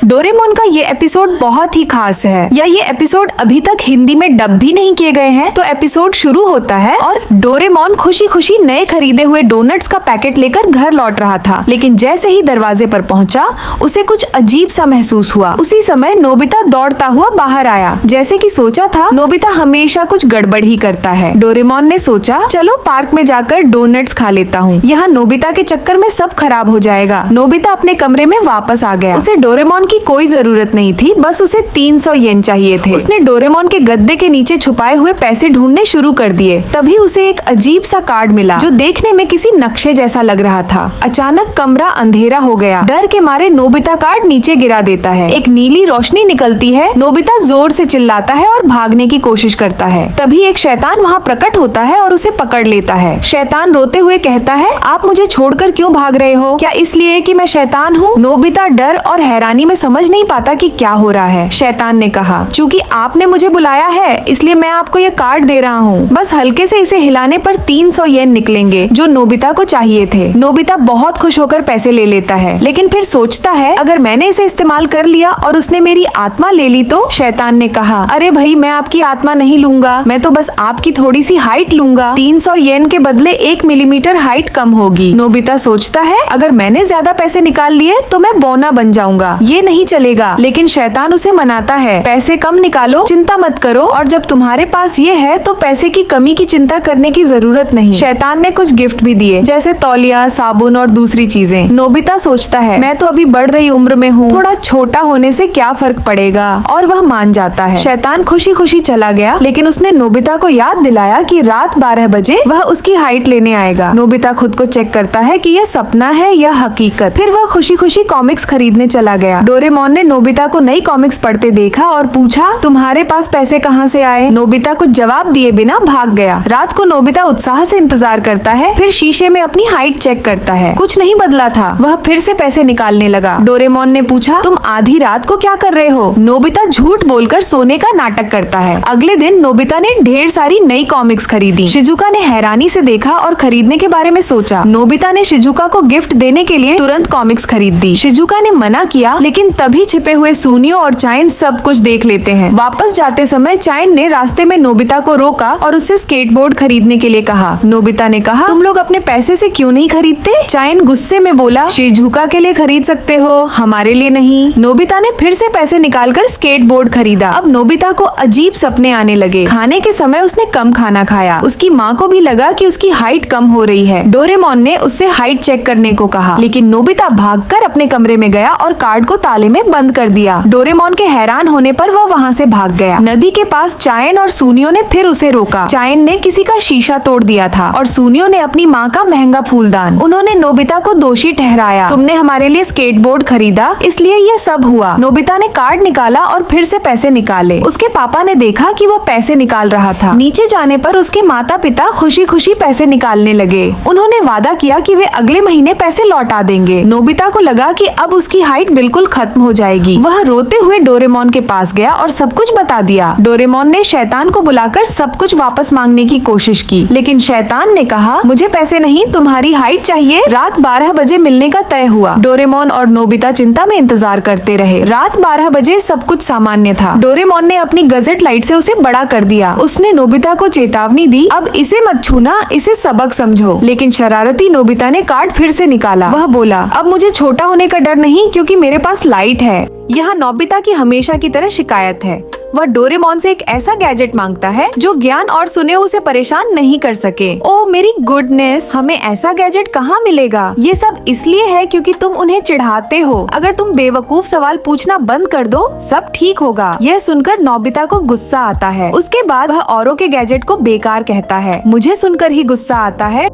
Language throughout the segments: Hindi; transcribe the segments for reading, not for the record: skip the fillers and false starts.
डोरेमोन का ये एपिसोड बहुत ही खास है। या ये एपिसोड अभी तक हिंदी में डब भी नहीं किए गए हैं। तो एपिसोड शुरू होता है और डोरेमोन खुशी खुशी नए खरीदे हुए डोनट्स का पैकेट लेकर घर लौट रहा था, लेकिन जैसे ही दरवाजे पर पहुंचा उसे कुछ अजीब सा महसूस हुआ। उसी समय नोबिता दौड़ता हुआ बाहर आया। जैसे कि सोचा था, नोबिता हमेशा कुछ गड़बड़ ही करता है। डोरेमोन ने सोचा, चलो पार्क में जाकर डोनट्स खा लेता हूँ, यहाँ नोबिता के चक्कर में सब खराब हो जाएगा। नोबिता अपने कमरे में वापस आ गया। उसे डोरेमोन की कोई जरूरत नहीं थी, बस उसे 300 येन चाहिए थे। उसने डोरेमोन के गद्दे के नीचे छुपाए हुए पैसे ढूंढने शुरू कर दिए। तभी उसे एक अजीब सा कार्ड मिला जो देखने में किसी नक्शे जैसा लग रहा था। अचानक कमरा अंधेरा हो गया। डर के मारे नोबिता कार्ड नीचे गिरा देता है। एक नीली रोशनी निकलती है। नोबिता जोर से चिल्लाता है और भागने की कोशिश करता है। तभी एक शैतान वहाँ प्रकट होता है और उसे पकड़ लेता है। शैतान रोते हुए कहता है, आप मुझे छोड़कर क्यों भाग रहे हो? क्या इसलिए कि मैं शैतान हूँ? नोबिता डर और हैरानी में समझ नहीं पाता कि क्या हो रहा है। शैतान ने कहा, चूंकि आपने मुझे बुलाया है इसलिए मैं आपको ये कार्ड दे रहा हूँ। बस हल्के से इसे हिलाने पर 300 येन निकलेंगे जो नोबिता को चाहिए थे। नोबिता बहुत खुश होकर पैसे ले लेता है, लेकिन फिर सोचता है अगर मैंने इसे इस्तेमाल कर लिया और उसने मेरी आत्मा ले ली तो? शैतान ने कहा, अरे भाई मैं आपकी आत्मा नहीं लूंगा, मैं तो बस आपकी थोड़ी सी हाइट लूंगा। 300 येन के बदले 1 मिलीमीटर हाइट कम होगी। नोबिता सोचता है अगर मैंने ज्यादा पैसे निकाल लिए तो मैं बौना बन जाऊंगा, ये नहीं चलेगा। लेकिन शैतान उसे मनाता है, पैसे कम निकालो, चिंता मत करो, और जब तुम्हारे पास ये है तो पैसे की कमी की चिंता करने की जरूरत नहीं। शैतान ने कुछ गिफ्ट भी दिए, जैसे तौलिया, साबुन और दूसरी चीजें। नोबिता सोचता है मैं तो अभी बढ़ रही उम्र में हूँ, थोड़ा छोटा होने से क्या फर्क पड़ेगा, और वह मान जाता है। शैतान खुशी खुशी चला गया, लेकिन उसने नोबिता को याद दिलाया कि रात 12 बजे वह उसकी हाइट लेने आएगा। नोबिता खुद को चेक करता है कि यह सपना है या हकीकत। फिर वह खुशी खुशी कॉमिक्स खरीदने चला गया। डोरेमोन ने नोबिता को नई कॉमिक्स पढ़ते देखा और पूछा, तुम्हारे पास पैसे कहाँ से आए? नोबिता कुछ जवाब दिए बिना भाग गया। रात को नोबिता उत्साह से इंतजार करता है, फिर शीशे में अपनी हाइट चेक करता है, कुछ नहीं बदला था। वह फिर से पैसे निकालने लगा। डोरेमोन ने पूछा, तुम आधी रात को क्या कर रहे हो? नोबिता झूठ बोलकर सोने का नाटक करता है। अगले दिन नोबिता ने ढेर सारी नई कॉमिक्स खरीदी। शिजुका ने हैरानी से देखा और खरीदने के बारे में सोचा। नोबिता ने शिजुका को गिफ्ट देने के लिए तुरंत कॉमिक्स खरीद दी। शिजुका ने मना किया, लेकिन तभी छिपे हुए सूनियो और चाइन सब कुछ देख लेते हैं। वापस जाते समय चाइन ने रास्ते में नोबिता को रोका और उससे स्केटबोर्ड खरीदने के लिए कहा। नोबिता ने कहा, तुम लोग अपने पैसे से क्यों नहीं खरीदते? चाइन गुस्से में बोला, शिजुका के लिए खरीद सकते हो, हमारे लिए नहीं। नोबिता ने फिर से पैसे निकालकर स्केटबोर्ड खरीदा। अब नोबिता को अजीब सपने आने लगे। खाने के समय उसने कम खाना खाया। उसकी माँ को भी लगा कि उसकी हाइट कम हो रही है। डोरेमोन ने उससे हाइट चेक करने को कहा, लेकिन नोबिता भागकर अपने कमरे में गया और कार्ड को ताले में बंद कर दिया। डोरेमोन के हैरान होने पर वह वहाँ से भाग गया। नदी के पास चायन और सूनियो ने फिर उसे रोका। चायन ने किसी का शीशा तोड़ दिया था और सूनियो ने अपनी माँ का महंगा फूलदान। उन्होंने नोबिता को दोषी ठहराया, तुमने हमारे लिए स्केटबोर्ड खरीदा इसलिए ये सब हुआ। नोबिता ने कार्ड निकाला और फिर से पैसे निकाले। उसके पापा ने देखा कि वह पैसे निकाल रहा था। नीचे जाने पर उसके माता पिता खुशी खुशी पैसे निकालने लगे। उन्होंने वादा किया कि वे अगले महीने पैसे लौटा देंगे। नोबिता को लगा कि अब उसकी हाइट बिल्कुल खत्म हो जाएगी। वह रोते हुए डोरेमोन के पास गया और सब कुछ बता दिया। डोरेमोन ने शैतान को बुलाकर सब कुछ वापस मांगने की कोशिश की, लेकिन शैतान ने कहा, मुझे पैसे नहीं, तुम्हारी हाइट चाहिए। रात 12 बजे मिलने का तय हुआ। डोरेमोन और नोबिता चिंता में इंतजार करते रहे। रात 12 बजे सब कुछ सामान्य था। डोरेमोन ने अपनी गजेट लाइट से उसे बड़ा कर दिया। उसने नोबिता को चेतावनी दी, अब इसे मत छूना, इसे सबक समझो। लेकिन शरारती नोबिता ने कार्ड फिर से निकाला। वह बोला, अब मुझे छोटा होने का डर नहीं, क्योंकि मेरे पास लाइट है। यहाँ नोबिता की हमेशा की तरह शिकायत है। वह डोरेमोन से एक ऐसा गैजेट मांगता है जो ज्ञान और सुने उसे परेशान नहीं कर सके। ओह मेरी गुडनेस, हमें ऐसा गैजेट कहाँ मिलेगा? ये सब इसलिए है क्योंकि तुम उन्हें चिढ़ाते हो। अगर तुम बेवकूफ सवाल पूछना बंद कर दो, सब ठीक होगा। यह सुनकर नोबिता को गुस्सा आता है। उसके बाद वह औरों के गैजेट को बेकार कहता है। मुझे सुनकर ही गुस्सा आता है।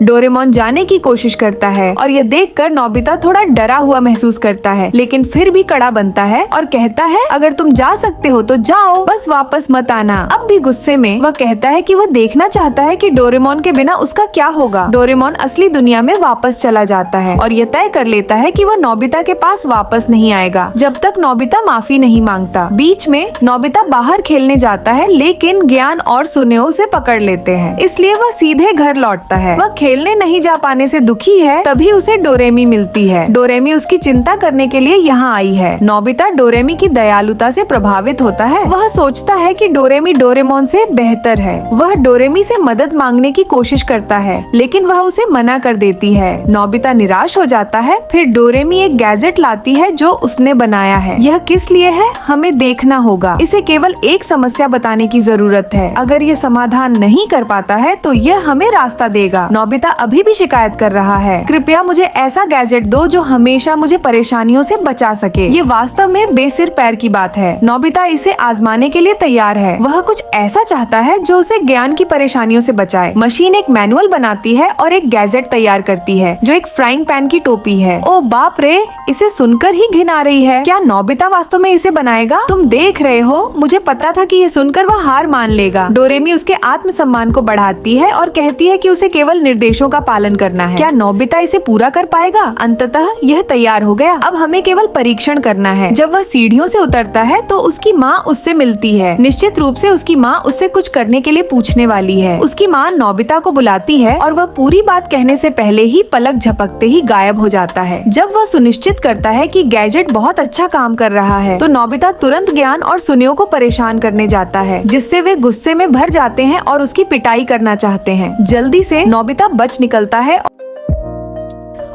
डोरेमोन जाने की कोशिश करता है और यह देखकर नोबिता थोड़ा डरा हुआ महसूस करता है, लेकिन फिर भी कड़ा बनता है और कहता है, अगर तुम जा सकते हो तो जाओ, बस वापस मत आना। अब भी गुस्से में वह कहता है कि वह देखना चाहता है कि डोरेमोन के बिना उसका क्या होगा। डोरेमोन असली दुनिया में वापस चला जाता है और यह तय कर लेता है कि वह नोबिता के पास वापस नहीं आएगा जब तक नोबिता माफी नहीं मांगता। बीच में नोबिता बाहर खेलने जाता है, लेकिन ज्ञान और सुनेओ उसे पकड़ लेते हैं, इसलिए वह सीधे घर लौटता है। वह खेलने नहीं जा पाने से दुखी है, तभी उसे डोरेमी मिलती है। डोरेमी उसकी चिंता करने के लिए यहाँ आई है। नोबिता डोरेमी की दयालुता से प्रभावित होता है। वह सोचता है कि डोरेमी डोरेमोन से बेहतर है। वह डोरेमी से मदद मांगने की कोशिश करता है, लेकिन वह उसे मना कर देती है। नोबिता निराश हो जाता है। फिर डोरेमी एक गैजेट लाती है जो उसने बनाया है। यह किस लिए है हमें देखना होगा। इसे केवल एक समस्या बताने की जरूरत है। अगर ये समाधान नहीं कर पाता है तो यह हमें रास्ता देगा। नोबिता अभी भी शिकायत कर रहा है, कृपया मुझे ऐसा गैजेट दो जो हमेशा मुझे परेशानियों से बचा सके। ये वास्तव में बेसिर पैर की बात है। नोबिता इसे आजमाने के लिए तैयार है। वह कुछ ऐसा चाहता है जो उसे ज्ञान की परेशानियों से बचाए। मशीन एक मैनुअल बनाती है और एक गैजेट तैयार करती है जो एक फ्राइंग पैन की टोपी है। ओ बाप रे, इसे सुनकर ही घिन आ रही है। क्या नोबिता वास्तव में इसे बनाएगा? तुम देख रहे हो, मुझे पता था कि ये सुनकर वह हार मान लेगा। डोरेमी उसके आत्मसम्मान को बढ़ाती है और कहती है कि उसे केवल निर्देशों का पालन करना है। क्या नोबिता इसे पूरा कर पाएगा? अंततः यह तैयार हो गया। अब हमें केवल परीक्षण करना है। जब वह सीढ़ियों से उतरता है तो उसकी माँ उससे मिलती है। निश्चित रूप से उसकी माँ उससे कुछ करने के लिए पूछने वाली है। उसकी माँ नोबिता को बुलाती है और वह पूरी बात कहने से पहले ही पलक झपकते ही गायब हो जाता है। जब वह सुनिश्चित करता है कि गैजेट बहुत अच्छा काम कर रहा है तो नोबिता तुरंत ज्ञान और सुनियो को परेशान करने जाता है, जिससे वे गुस्से में भर जाते हैं और उसकी पिटाई करना चाहते हैं। जल्दी से नोबिता बच निकलता है,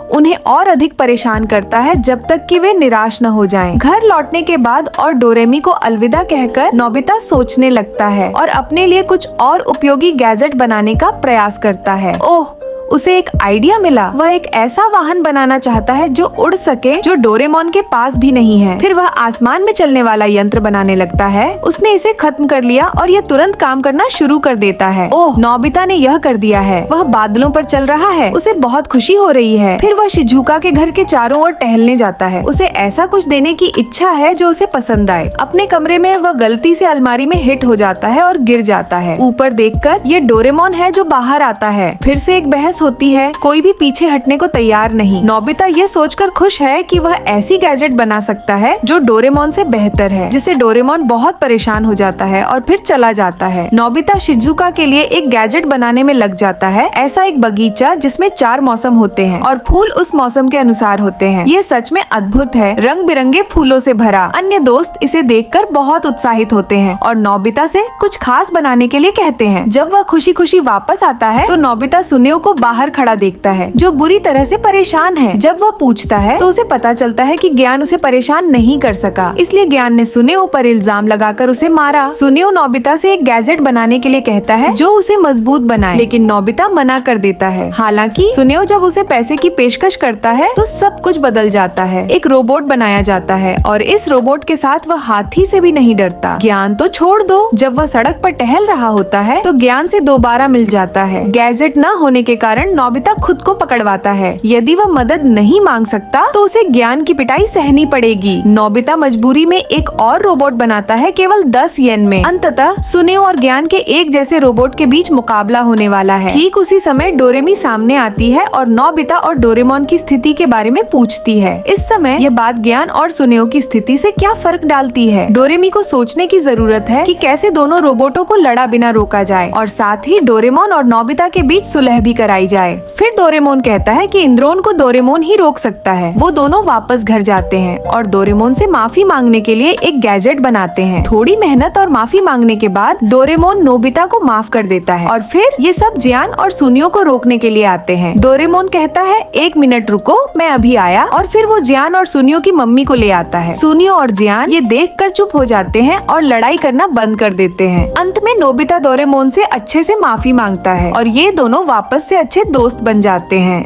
उन्हें और अधिक परेशान करता है जब तक कि वे निराश न हो जाएं। घर लौटने के बाद और डोरेमी को अलविदा कहकर नोबिता सोचने लगता है और अपने लिए कुछ और उपयोगी गैजेट बनाने का प्रयास करता है। ओह, उसे एक आइडिया मिला। वह एक ऐसा वाहन बनाना चाहता है जो उड़ सके, जो डोरेमोन के पास भी नहीं है। फिर वह आसमान में चलने वाला यंत्र बनाने लगता है। उसने इसे खत्म कर लिया और यह तुरंत काम करना शुरू कर देता है। ओह, नोबिता ने यह कर दिया है। वह बादलों पर चल रहा है। उसे बहुत खुशी हो रही है। फिर वह शिजुका के घर के चारों ओर टहलने जाता है। उसे ऐसा कुछ देने की इच्छा है जो उसे पसंद आए। अपने कमरे में वह गलती से अलमारी में हिट हो जाता है और गिर जाता है। ऊपर देखकर ये डोरेमोन है जो बाहर आता है। फिर से एक बहस होती है। कोई भी पीछे हटने को तैयार नहीं। नोबिता ये सोचकर खुश है कि वह ऐसी गैजेट बना सकता है जो डोरेमोन से बेहतर है, जिससे डोरेमोन बहुत परेशान हो जाता है और फिर चला जाता है। नोबिता शिजुका के लिए एक गैजेट बनाने में लग जाता है। ऐसा एक बगीचा जिसमें 4 मौसम होते हैं और फूल उस मौसम के अनुसार होते हैं। ये सच में अद्भुत है, रंग बिरंगे फूलों से भरा। अन्य दोस्त इसे देखकर बहुत उत्साहित होते हैं और नोबिता से कुछ खास बनाने के लिए कहते हैं। जब वह खुशी खुशी वापस आता है तो नोबिता सुनियो को बाहर खड़ा देखता है, जो बुरी तरह से परेशान है। जब वह पूछता है तो उसे पता चलता है कि ज्ञान उसे परेशान नहीं कर सका, इसलिए ज्ञान ने सुनियो पर इल्जाम लगाकर उसे मारा। सुनियो नोबिता से एक गैजेट बनाने के लिए कहता है जो उसे मजबूत बनाए, लेकिन नोबिता मना कर देता है। हालांकि सुनियो जब उसे पैसे की पेशकश करता है तो सब कुछ बदल जाता है। एक रोबोट बनाया जाता है और इस रोबोट के साथ वह हाथी से भी नहीं डरता। ज्ञान तो छोड़ दो, जब वह सड़क पर टहल रहा होता है तो ज्ञान से दोबारा मिल जाता है। गैजेट न होने के कारण नोबिता खुद को पकड़वाता है। यदि वह मदद नहीं मांग सकता तो उसे ज्ञान की पिटाई सहनी पड़ेगी। नोबिता मजबूरी में एक और रोबोट बनाता है केवल 10 येन में। अंततः सुनियो और ज्ञान के एक जैसे रोबोट के बीच मुकाबला होने वाला है। ठीक उसी समय डोरेमी सामने आती है और नोबिता और डोरेमोन की स्थिति के बारे में पूछती है। इस समय यह बात ज्ञान और सुनियो की स्थिति से क्या फर्क डालती है? डोरेमी को सोचने की जरूरत है कि कैसे दोनों रोबोटों को लड़ा बिना रोका जाए और साथ ही डोरेमोन और नोबिता के बीच सुलह भी कराई जाए। फिर डोरेमोन कहता है कि इंद्रोन को डोरेमोन ही रोक सकता है। वो दोनों वापस घर जाते हैं और डोरेमोन से माफी मांगने के लिए एक गैजेट बनाते हैं। थोड़ी मेहनत और माफी मांगने के बाद डोरेमोन नोबिता को माफ कर देता है और फिर ये सब जियान और सुनियो को रोकने के लिए आते हैं। डोरेमोन कहता है 1 मिनट रुको, मैं अभी आया, और फिर वो जियान और सुनियो की मम्मी को ले आता है। सुनियो और जियान ये देखकर चुप हो जाते हैं और लड़ाई करना बंद कर देते हैं। अंत में नोबिता डोरेमोन से अच्छे से माफी मांगता है और ये दोनों वापस से अच्छे दोस्त बन जाते हैं।